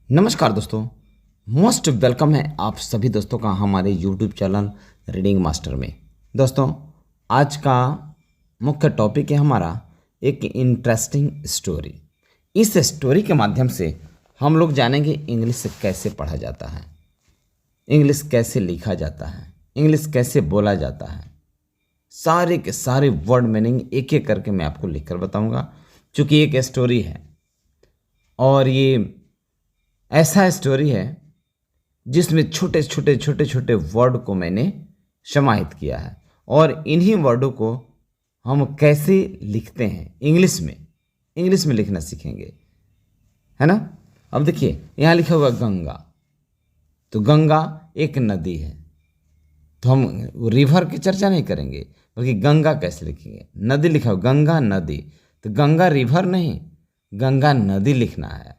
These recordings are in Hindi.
नमस्कार दोस्तों, मोस्ट वेलकम है आप सभी दोस्तों का हमारे यूट्यूब चैनल रीडिंग मास्टर में। दोस्तों, आज का मुख्य टॉपिक है हमारा एक इंटरेस्टिंग स्टोरी। इस स्टोरी के माध्यम से हम लोग जानेंगे इंग्लिश कैसे पढ़ा जाता है, इंग्लिश कैसे लिखा जाता है, इंग्लिश कैसे बोला जाता है। सारे के सारे वर्ड मीनिंग एक एक करके मैं आपको लिखकर बताऊंगा, क्योंकि एक स्टोरी है और ये ऐसा स्टोरी है जिसमें छोटे छोटे छोटे छोटे वर्ड को मैंने समाहित किया है और इन्हीं वर्डों को हम कैसे लिखते हैं इंग्लिश में लिखना सीखेंगे, है ना। अब देखिए, यहाँ लिखा हुआ गंगा, तो गंगा एक नदी है, तो हम रिवर की चर्चा नहीं करेंगे बल्कि गंगा कैसे लिखेंगे। नदी लिखा हुआ, गंगा नदी, तो गंगा रिवर नहीं, गंगा नदी लिखना है,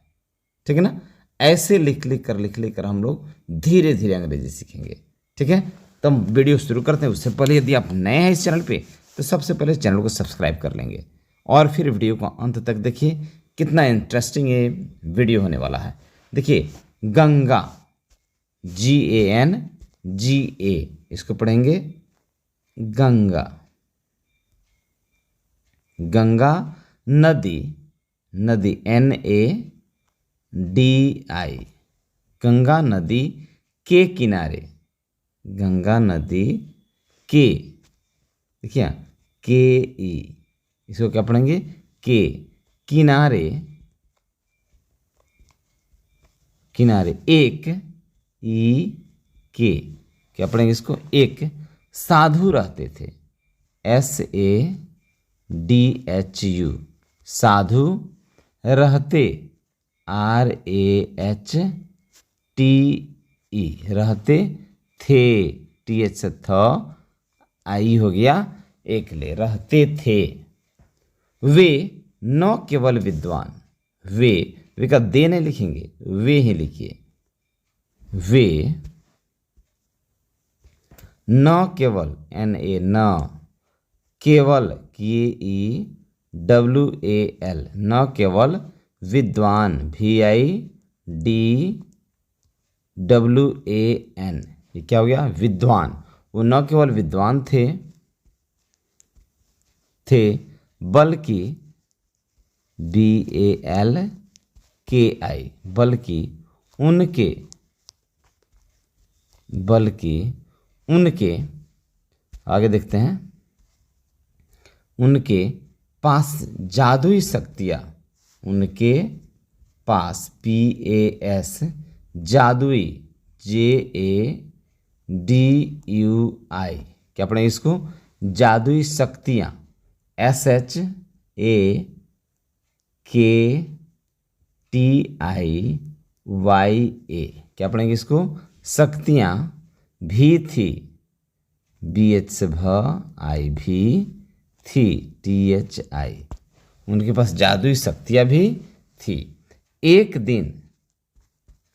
ठीक है ना। ऐसे लिख लिख कर हम लोग धीरे धीरे अंग्रेजी सीखेंगे, ठीक है। तो हम वीडियो शुरू करते हैं। उससे पहले यदि आप नए हैं इस चैनल पे तो सबसे पहले चैनल को सब्सक्राइब कर लेंगे और फिर वीडियो को अंत तक देखिए, कितना इंटरेस्टिंग ये वीडियो होने वाला है। देखिए, गंगा, GANGA, इसको पढ़ेंगे गंगा। गंगा, नदी, नदी NADI, गंगा नदी के किनारे, गंगा नदी के, देखिए KE, इसको क्या पढ़ेंगे के, किनारे, किनारे एक के, क्या पढ़ेंगे इसको, एक साधु रहते थे, SADHU, साधु रहते, RAHTE, रहते थे, TH से थ, आई हो गया एक ले, रहते थे। वे न केवल विद्वान, वे का दे नहीं लिखेंगे, वे ही लिखिए। वे न केवल, NA, न केवल, KEWAL, न केवल विद्वान, VIDWAN, ये क्या हो गया, विद्वान। वो न केवल विद्वान थे बल्कि BALKI, बल्कि उनके, आगे देखते हैं, उनके पास जादुई शक्तियाँ, उनके पास PAS, जादुई, JADUI, क्या पढ़ें इसको, जादुई शक्तियाँ, SHAKTIYA, क्या पढ़ेंगे इसको, शक्तियाँ, भी थी, BH से भ, आई भी थी, THI, उनके पास जादुई शक्तियाँ भी थी। एक दिन,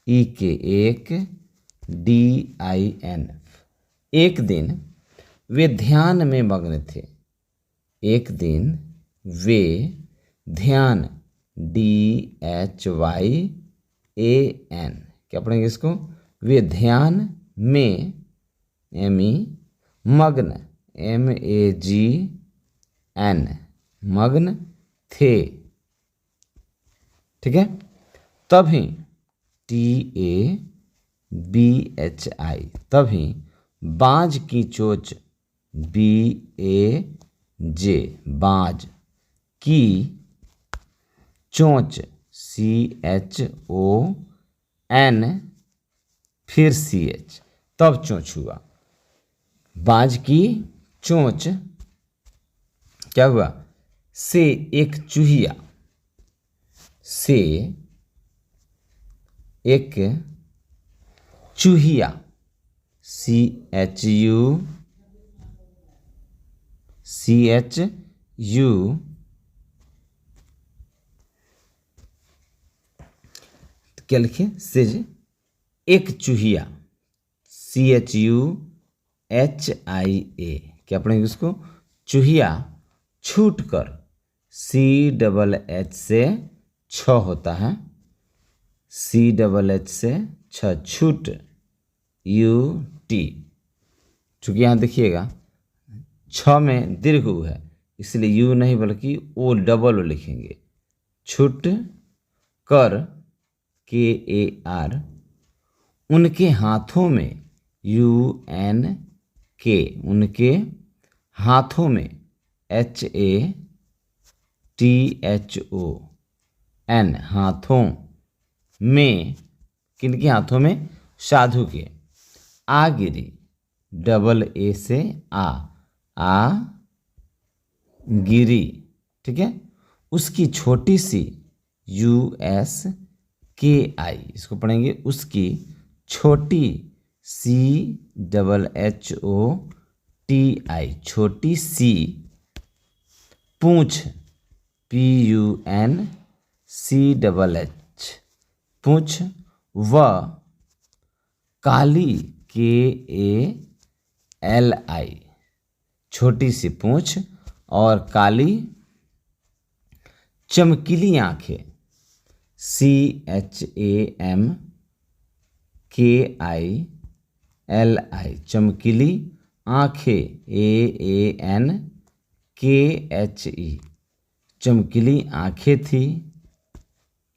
EK, एक, DIN, एक दिन वे ध्यान में मग्न थे, एक दिन वे ध्यान, DHYAN, क्या पढ़ेंगे इसको, वे ध्यान में, ME, मग्न, MAGN, मग्न थे, ठीक है। तभी, TABHI, तभी बाज की चोंच, BAJ, बाज की चोंच, CHON, फिर CH, तब चोंच हुआ। बाज की चोंच, क्या हुआ, से एक चूहिया, से एक चूहिया, CHU, क्या लिखे, से एक चूहिया, CHUHIA, क्या पढ़ेंगे उसको, चूहिया छूट कर, CHH से 6 होता है, सी डबल एच से छूट, यू टी। चूँकि यहाँ देखिएगा छ में दीर्घ उ है, इसलिए यू नहीं बल्कि ओ डबल ओ लिखेंगे। छुट कर, के ए आर, उनके हाथों में, यू एन के, उनके हाथों में, H A T H O N, हाथों में, किनके हाथों में, साधु के। आ गिरी, डबल ए से आ गिरी, ठीक है। उसकी छोटी सी, यू एस के आई, इसको पढ़ेंगे उसकी छोटी, C double H O T I, छोटी सी पूंछ, P U N C double H, पूंछ। व काली, के ए एल आई, छोटी सी पूंछ और काली चमकीली आंखें, सी एच ए एम के आई एल आई, चमकीली आंखें, ए एन के एच ई, चमकीली आंखें थी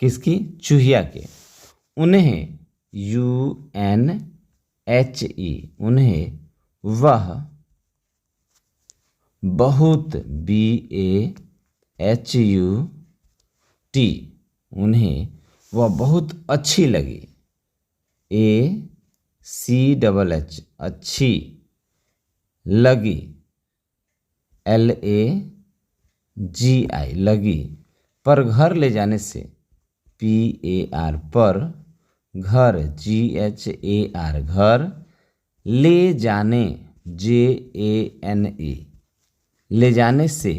किसकी, चूहिया के। उन्हें, यू एन एच ई, उन्हें वह बहुत, B A H U T, उन्हें वह बहुत अच्छी लगी, ए सी डबल एच, अच्छी लगी, एल ए जी आई, लगी। पर घर ले जाने से, पी ए आर, पर, घर, जी एच ए आर, घर, ले जाने, जे ए एन ए, ले जाने से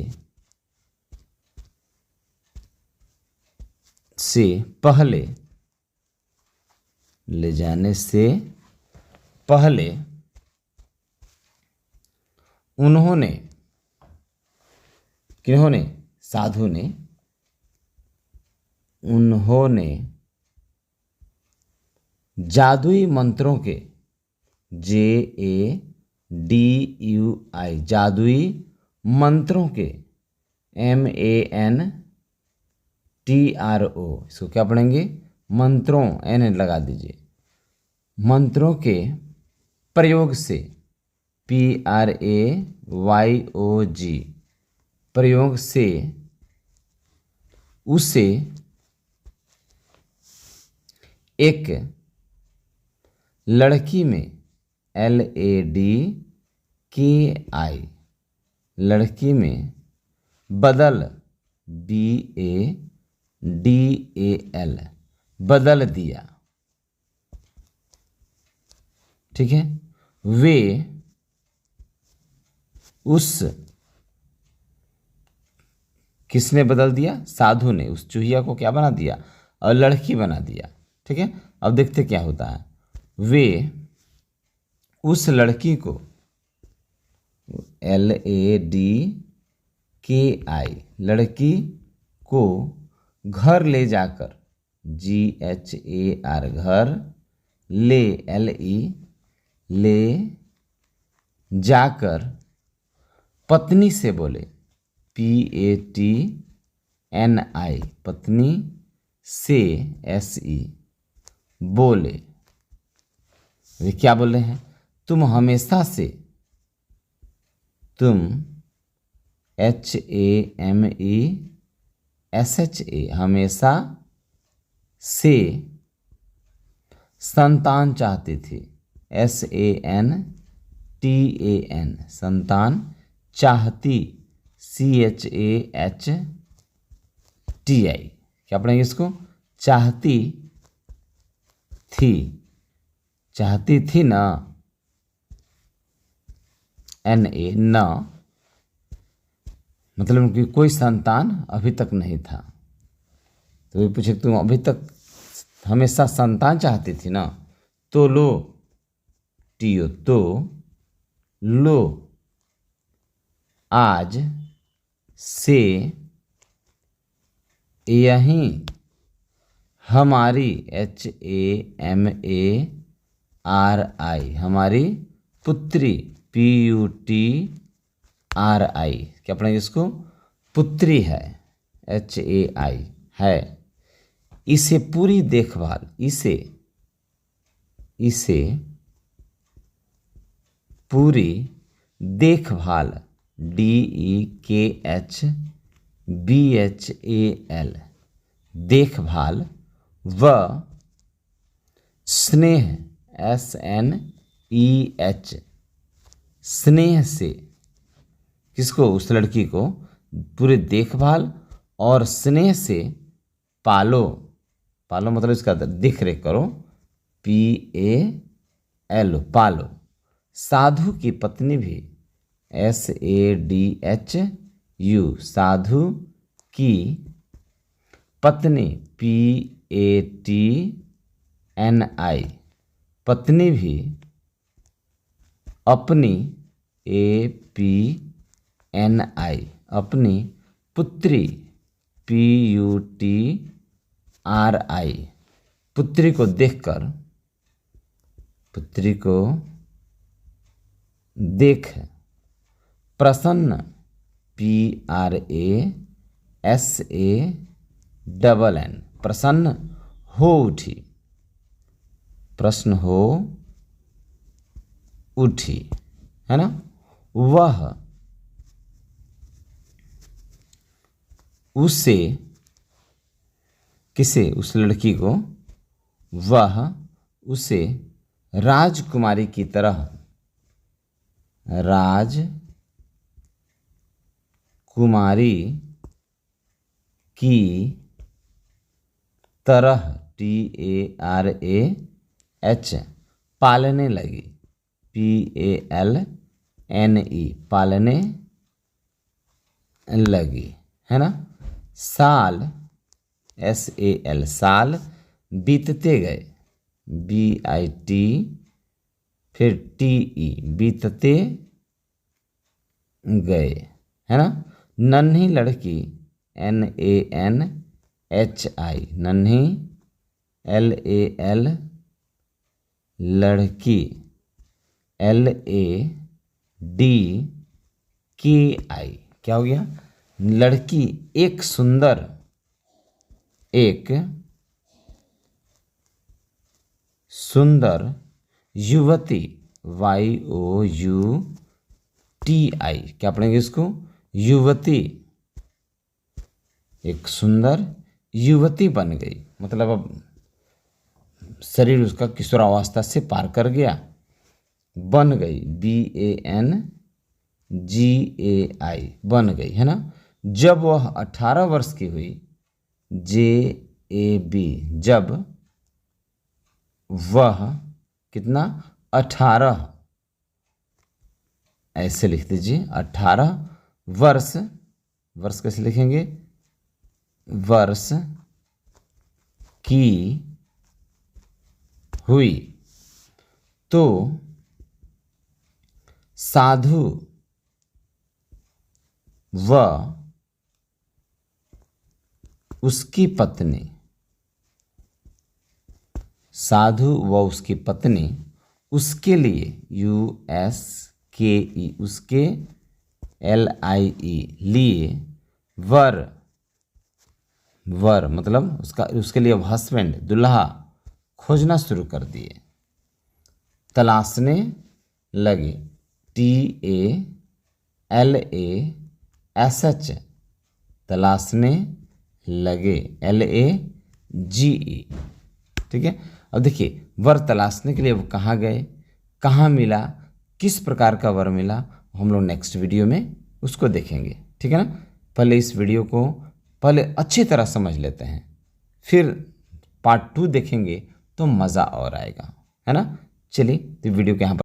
पहले, ले जाने से पहले उन्होंने, किन्होंने, साधु ने, उन्होंने जादुई मंत्रों के, जे ए डी यू आई, जादुई मंत्रों के, M A N T R O, इसको क्या पढ़ेंगे, मंत्रों, एन लगा दीजिए, मंत्रों के प्रयोग से, P R A Y O जी, प्रयोग से उसे एक लड़की में, एल ए डी के आई, लड़की में बदल, B A D A L, बदल दिया, ठीक है। वे उस, किसने बदल दिया, साधु ने उस चूहिया को क्या बना दिया, और लड़की बना दिया, ठीक है। अब देखते क्या होता है। वे उस लड़की को, एल ए डी के आई, लड़की को घर ले जाकर, जी एच ए आर, घर, ले, एल ई, ले जाकर पत्नी से बोले, पी ए टी एन आई, पत्नी से, एस ई, बोले। वे क्या बोल रहे हैं, तुम हमेशा से, तुम, H A M E S H A, हमेशा से संतान चाहती थी, S A N T A N, संतान चाहती, C H A H T I, क्या पढ़ेंगे इसको, चाहती थी, चाहती थी ना, एन ए, न, मतलब उनकी कोई संतान अभी तक नहीं था। तो ये पूछे तुम अभी तक हमेशा संतान चाहती थी ना, तो लो, टीओ, तो लो, आज से यहीं हमारी HAMARI, हमारी पुत्री PUTRI, क्या पढ़ेंगे इसको? पुत्री है, HAI है। इसे पूरी देखभाल, इसे पूरी देखभाल DEKHBHAL, देखभाल व स्नेह SNEH, स्नेह से, किसको? उस लड़की को पूरी देखभाल और स्नेह से पालो, पालो मतलब इसका देख रेख करो, PAL, पालो। साधु की पत्नी भी SADHU, साधु की पत्नी PATNI, पत्नी भी अपनी APNI, अपनी पुत्री PUTRI, पुत्री को देखकर, पुत्री को देख प्रसन्न PRASANN, प्रसन्न हो उठी, प्रश्न हो उठी, है ना। वह उसे, किसे? उस लड़की को, वह उसे राजकुमारी की तरह, राजकुमारी की तरह TARAH, पालने लगी, PALNE, पालने लगी, है ना। साल SAL, साल बीतते गए, BIT फिर TE, बीतते गए, है ना। नन्ही लड़की NANHI, नन्ही LAL, लड़की LADKI, क्या हो गया? लड़की एक सुंदर, एक सुंदर युवती YOUTI, क्या पढ़ेंगे इसको? युवती, एक सुंदर युवती बन गई, मतलब अब शरीर उसका किशोरावस्था से पार कर गया, बन गई BANGAI, बन गई, है ना। जब वह 18 वर्ष की हुई, JAB, जब वह कितना? 18, ऐसे लिख दीजिए 18 वर्ष, वर्ष कैसे लिखेंगे? वर्ष की हुई तो साधु व उसकी पत्नी, साधु व उसकी पत्नी उसके लिए USKE, उसके LIE, लिए वर, वर मतलब उसके लिए हस्बैंड, दुल्हा खोजना शुरू कर दिए, तलाशने लगे, TALASH, तलाशने लगे, LAGE, ठीक है। अब देखिए, वर तलाशने के लिए वो कहाँ गए, कहाँ मिला, किस प्रकार का वर मिला, हम लोग नेक्स्ट वीडियो में उसको देखेंगे, ठीक है ना। पहले इस वीडियो को पहले अच्छी तरह समझ लेते हैं, फिर पार्ट 2 देखेंगे तो मज़ा और आएगा, है ना। चलिए तो वीडियो के यहाँ पर